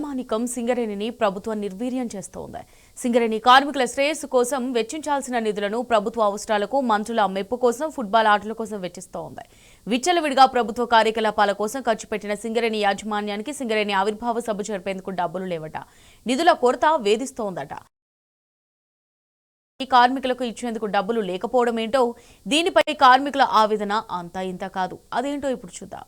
మానికం సింగరేణిని ప్రభుత్వం నిర్వీర్యం చేస్తోంది. సింగరేణి కార్మికుల శ్రేయస్సు కోసం వెచ్చించాల్సిన నిధులను ప్రభుత్వ అవసరాలకు, మంత్రుల మెప్పు కోసం, ఫుట్బాల్ ఆటల కోసం వెచ్చిస్తోంది. విచ్చలవిడిగా ప్రభుత్వ కార్యకలాపాల కోసం ఖర్చు పెట్టిన సింగరేణి యాజమాన్యానికి సింగరేణి ఆవిర్భావ సభ జరిపేందుకు డబ్బులు లేవట. నిధుల కొరత వేధిస్తోందట. ఈ కార్మికులకు ఇచ్చేందుకు డబ్బులు లేకపోవడం ఏంటో, దీనిపై కార్మికుల ఆవేదన అంతా ఇంత కాదు. అదేంటో ఇప్పుడు చూద్దాం.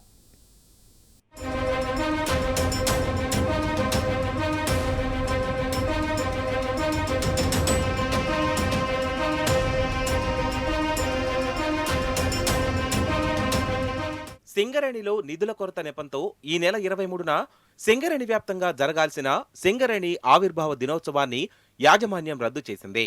సింగరేణిలో నిధుల కొరత నెపంతో ఈ నెల 23న సింగరేణి వ్యాప్తంగా జరగాల్సిన సింగరేణి ఆవిర్భావ దినోత్సవాన్ని యాజమాన్యం రద్దు చేసింది.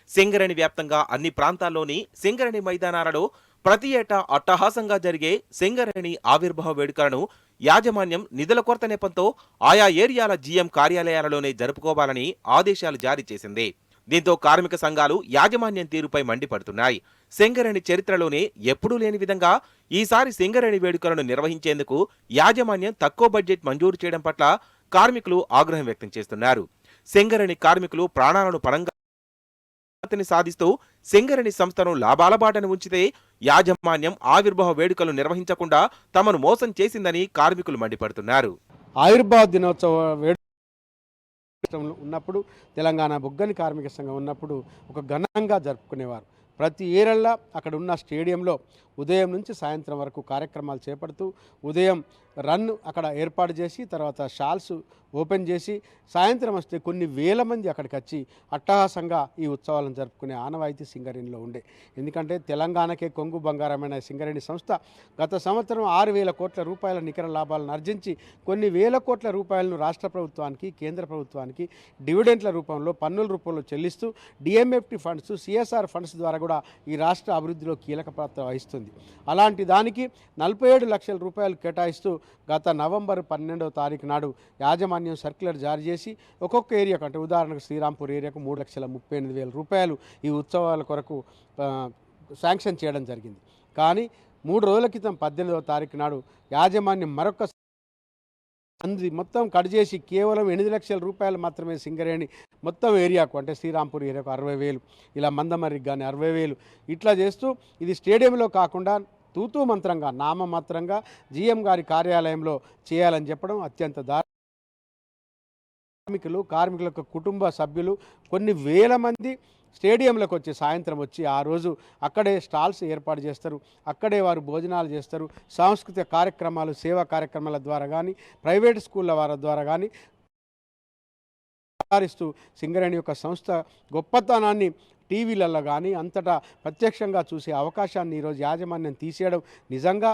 సింగరేణి వ్యాప్తంగా అన్ని ప్రాంతాల్లోని సింగరేణి మైదానాలలో ప్రతి ఏటా అట్టహాసంగా జరిగే సింగరేణి ఆవిర్భావ వేడుకలను యాజమాన్యం నిధుల కొరత నెపంతో ఆయా ఏరియాల జీఎం కార్యాలయాలలోనే జరుపుకోవాలని ఆదేశాలు జారీ చేసింది. దీంతో కార్మిక సంఘాలు యాజమాన్యం తీరుపై మండిపడుతున్నాయి. సింగరేణి చరిత్రలోనే ఎప్పుడూ లేని విధంగా ఈసారి సింగరేణి వేడుకలను నిర్వహించేందుకు యాజమాన్యం తక్కువ బడ్జెట్ మంజూరు చేయడం పట్ల కార్మికులు ఆగ్రహం వ్యక్తం చేస్తున్నారు. సింగరేణి కార్మికులు ప్రాణాలను పరంగా సాధిస్తూ సింగరేణి సంస్థను లాభాల బాటను ఉంచితే యాజమాన్యం ఆవిర్భావ వేడుకలు నిర్వహించకుండా తమను మోసం చేసిందని కార్మికులు మండిపడుతున్నారు. ఆవిర్భావ దినోత్సవ ఉన్నప్పుడు తెలంగాణ బొగ్గని కార్మిక సంఘం ఉన్నప్పుడు ఒక ఘనంగా జరుపుకునేవారు. ప్రతి ఏరల్లా అక్కడ ఉన్న స్టేడియంలో ఉదయం నుంచి సాయంత్రం వరకు కార్యక్రమాలు చేపడుతూ ఉదయం రన్ అక్కడ ఏర్పాటు చేసి తర్వాత షాల్స్ ఓపెన్ చేసి సాయంత్రం వస్తే కొన్ని వేల మంది అక్కడికి వచ్చి అట్టహాసంగా ఈ ఉత్సవాలను జరుపుకునే ఆనవాయితీ సింగరేణిలో ఉండే. ఎందుకంటే తెలంగాణకే కొంగు బంగారమైన సింగరేణి సంస్థ గత సంవత్సరం 6,000 కోట్ల రూపాయల నికర లాభాలను ఆర్జించి కొన్ని వేల కోట్ల రూపాయలను రాష్ట్ర ప్రభుత్వానికి, కేంద్ర ప్రభుత్వానికి డివిడెంట్ల రూపంలో, పన్నుల రూపంలో చెల్లిస్తూ డిఎంఎఫ్టి ఫండ్స్, సిఎస్ఆర్ ఫండ్స్ ద్వారా కూడా ఈ రాష్ట్ర అభివృద్ధిలో కీలక పాత్ర వహిస్తుంది. అలాంటి దానికి 47 లక్షల రూపాయలు కేటాయిస్తూ గత నవంబర్ 12వ తారీఖు నాడు యాజమాన్యం సర్క్యులర్ జారీ చేసి ఒక్కొక్క ఏరియాకు, అంటే ఉదాహరణకు శ్రీరాంపూర్ ఏరియాకు 3,38,000 రూపాయలు ఈ ఉత్సవాల కొరకు శాంక్షన్ చేయడం జరిగింది. కానీ 3 రోజుల క్రితం 18వ తారీఖు నాడు యాజమాన్యం మరొక మొత్తం కట్ చేసి కేవలం 8 లక్షల రూపాయలు మాత్రమే సింగరేణి మొత్తం ఏరియాకు, అంటే శ్రీరాంపూర్ ఏరియాకు 60,000, ఇలా మందమర్రికి కానీ 60,000 ఇట్లా చేస్తూ ఇది స్టేడియంలో కాకుండా తూతూ మంత్రంగా, నామమాత్రంగా జీఎం గారి కార్యాలయంలో చేయాలని చెప్పడం అత్యంత కార్మికుల కుటుంబ సభ్యులు కొన్ని వేల మంది స్టేడియంలోకి వచ్చి సాయంత్రం వచ్చి ఆ రోజు అక్కడే స్టాల్స్ ఏర్పాటు చేస్తారు, అక్కడే వారు భోజనాలు చేస్తారు. సాంస్కృతిక కార్యక్రమాలు, సేవా కార్యక్రమాల ద్వారా కానీ, ప్రైవేట్ స్కూళ్ళ వారి ద్వారా కానీ సింగరేణి యొక్క సంస్థ గొప్పతనాన్ని టీవీలలో కానీ అంతటా ప్రత్యక్షంగా చూసే అవకాశాన్ని ఈరోజు యాజమాన్యం తీసేయడం నిజంగా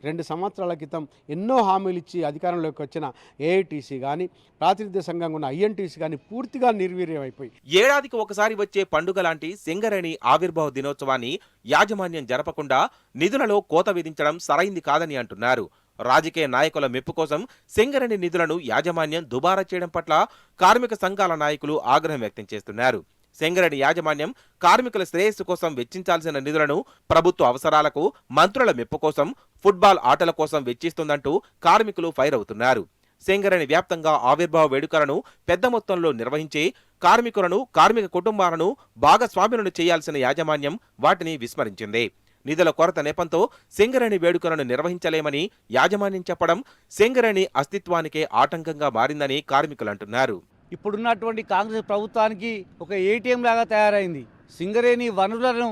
2 సంవత్సరాల క్రితం ఎన్నో హామీలు ఇచ్చి అధికారంలోకి వచ్చిన ఏఐటీసీ కానీ, ప్రాతినిధ్య సంఘంగా ఉన్న ఐఎన్టీసీ కానీ పూర్తిగా నిర్వీర్యం అయిపోయి ఏడాదికి ఒకసారి వచ్చే పండుగ లాంటి సింగరేణి ఆవిర్భావ దినోత్సవాన్ని యాజమాన్యం జరపకుండా నిధులలో కోత విధించడం సరైంది కాదని అంటున్నారు. రాజకీయ నాయకుల మెప్పు కోసం సింగరేణి నిధులను యాజమాన్యం దుబారా చేయడం పట్ల కార్మిక సంఘాల నాయకులు ఆగ్రహం వ్యక్తం చేస్తున్నారు. సింగరేణి యాజమాన్యం కార్మికుల శ్రేయస్సు కోసం వెచ్చించాల్సిన నిధులను ప్రభుత్వ అవసరాలకు, మంత్రుల మెప్పు కోసం, ఫుట్బాల్ ఆటల కోసం వెచ్చిస్తుందంటూ కార్మికులు ఫైర్ అవుతున్నారు. సింగరేణి వ్యాప్తంగా ఆవిర్భావ వేడుకలను పెద్ద మొత్తంలో నిర్వహించి కార్మికులను, కార్మిక కుటుంబాలను భాగస్వాములను చేయాల్సిన యాజమాన్యం వాటిని విస్మరించింది. నిధుల కొరత నెపంతో సింగరేణి వేడుకలను నిర్వహించలేమని యాజమాన్యం చెప్పడం సింగరేణి అస్తిత్వానికే ఆటంకంగా మారిందని కార్మికులు అంటున్నారు. ఇప్పుడున్నటువంటి కాంగ్రెస్ ప్రభుత్వానికి ఒక ఏటీఎం లాగా తయారైంది. సింగరేణి వనరులను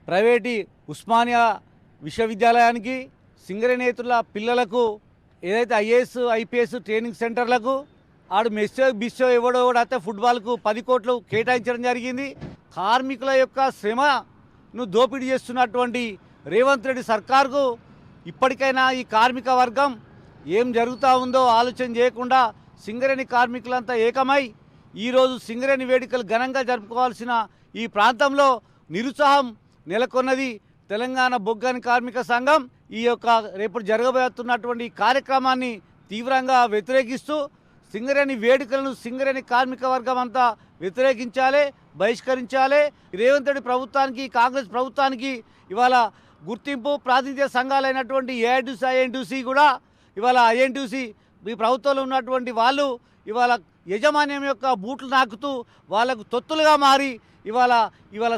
ప్రైవేటు ఉస్మానియా విశ్వవిద్యాలయానికి, సింగరేణేతుల పిల్లలకు ఏదైతే ఐఏఎస్, ఐపీఎస్ ట్రైనింగ్ సెంటర్లకు ఆడు మెస్సో బిస్సో ఎవడో అయితే ఫుట్బాల్కు 10 కోట్లు కేటాయించడం జరిగింది. కార్మికుల యొక్క శ్రమను దోపిడీ చేస్తున్నటువంటి రేవంత్ రెడ్డి సర్కార్కు ఇప్పటికైనా ఈ కార్మిక వర్గం ఏం జరుగుతూ ఉందో ఆలోచన చేయకుండా సింగరేణి కార్మికులంతా ఏకమై ఈరోజు సింగరేణి వేడుకలు ఘనంగా జరుపుకోవాల్సిన ఈ ప్రాంతంలో నిరుత్సాహం నెలకొన్నది. తెలంగాణ బొగ్గని కార్మిక సంఘం ఈ యొక్క రేపు జరగబోతున్నటువంటి కార్యక్రమాన్ని తీవ్రంగా వ్యతిరేకిస్తూ సింగరేణి వేడుకలను సింగరేణి కార్మిక వర్గం అంతా వ్యతిరేకించాలి, బహిష్కరించాలి. రేవంత్ రెడ్డి ప్రభుత్వానికి, కాంగ్రెస్ ప్రభుత్వానికి ఇవాళ గుర్తింపు ప్రాతినిధ్య సంఘాలైనటువంటి ఏఐటీసీ, ఐఎన్టీసీ కూడా ఇవాళ ఐఎన్టీసీ ఈ ప్రభుత్వంలో ఉన్నటువంటి వాళ్ళు ఇవాళ యజమాన్యం యొక్క బూట్లు నాకుతూ వాళ్ళకు తొత్తులుగా మారి ఇవాళ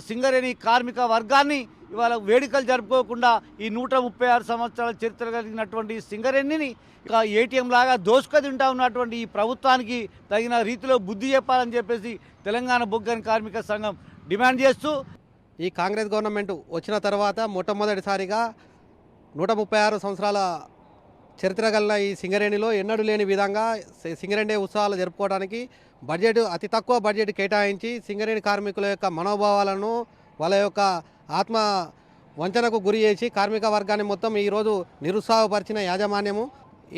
సింగరేణి కార్మిక వర్గాన్ని ఇవాళ వేడుకలు జరుపుకోకుండా ఈ 136 సంవత్సరాల చరిత్ర కలిగినటువంటి సింగరేణిని ఇక ఏటీఎం లాగా దోసుక తింటా ఉన్నటువంటి ఈ ప్రభుత్వానికి తగిన రీతిలో బుద్ధి చెప్పాలని చెప్పేసి తెలంగాణ బొగ్గని కార్మిక సంఘం డిమాండ్ చేస్తూ ఈ కాంగ్రెస్ గవర్నమెంట్ వచ్చిన తర్వాత మొట్టమొదటిసారిగా 136 సంవత్సరాల చరిత్ర కలిగిన ఈ సింగరేణిలో ఎన్నడూ లేని విధంగా సింగరేణి ఉత్సవాలు జరుపుకోవడానికి అతి తక్కువ బడ్జెట్ కేటాయించి సింగరేణి కార్మికుల యొక్క మనోభావాలను వాళ్ళ యొక్క ఆత్మ వంచనకు గురి చేసి కార్మిక వర్గాన్ని మొత్తం ఈరోజు నిరుత్సాహపరిచిన యాజమాన్యము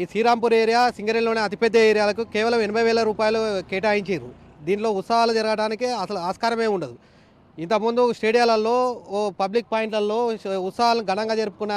ఈ శ్రీరాంపూర్ ఏరియా సింగరేణిలోని అతిపెద్ద ఏరియాలకు కేవలం 80,000 రూపాయలు కేటాయించారు. దీంట్లో ఉత్సవాలు జరగడానికి అసలు ఆస్కారమే ఉండదు. ఇంతకుముందు స్టేడియాలలో పబ్లిక్ పాయింట్లలో ఉత్సవాలను ఘనంగా జరుపుకున్న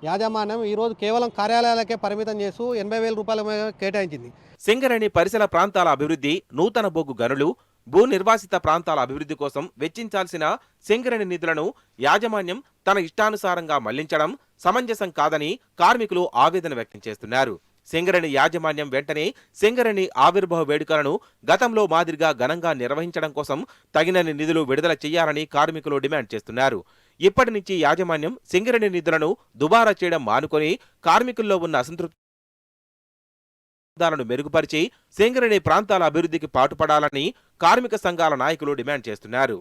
యాజమాన్యం ఈరోజు కేవలం కార్యాలయాలకే పరిమితం చేస్తూ 80,000 రూపాయలు కేటాయించింది. సింగరేణి పరిసర ప్రాంతాల అభివృద్ధి, నూతన బొగ్గు గనులు, భూ నిర్వాసిత ప్రాంతాల అభివృద్ధి కోసం వెచ్చించాల్సిన సింగరేణి నిధులను యాజమాన్యం తన ఇష్టానుసారంగా మళ్లించడం సమంజసం కాదని కార్మికులు ఆవేదన వ్యక్తం చేస్తున్నారు. సింగరేణి యాజమాన్యం వెంటనే సింగరేణి ఆవిర్భావ వేడుకలను గతంలో మాదిరిగా ఘనంగా నిర్వహించడం కోసం తగినన్ని నిధులు విడుదల చేయాలని కార్మికులు డిమాండ్ చేస్తున్నారు. ఇప్పటి నుంచి యాజమాన్యం సింగరేణి నిధులను దుబారా చేయడం మానుకొని కార్మికుల్లో ఉన్న అసంతృప్తి మెరుగుపరిచి సింగరేణి ప్రాంతాల అభివృద్ధికి పాటుపడాలని కార్మిక సంఘాల నాయకులు డిమాండ్ చేస్తున్నారు.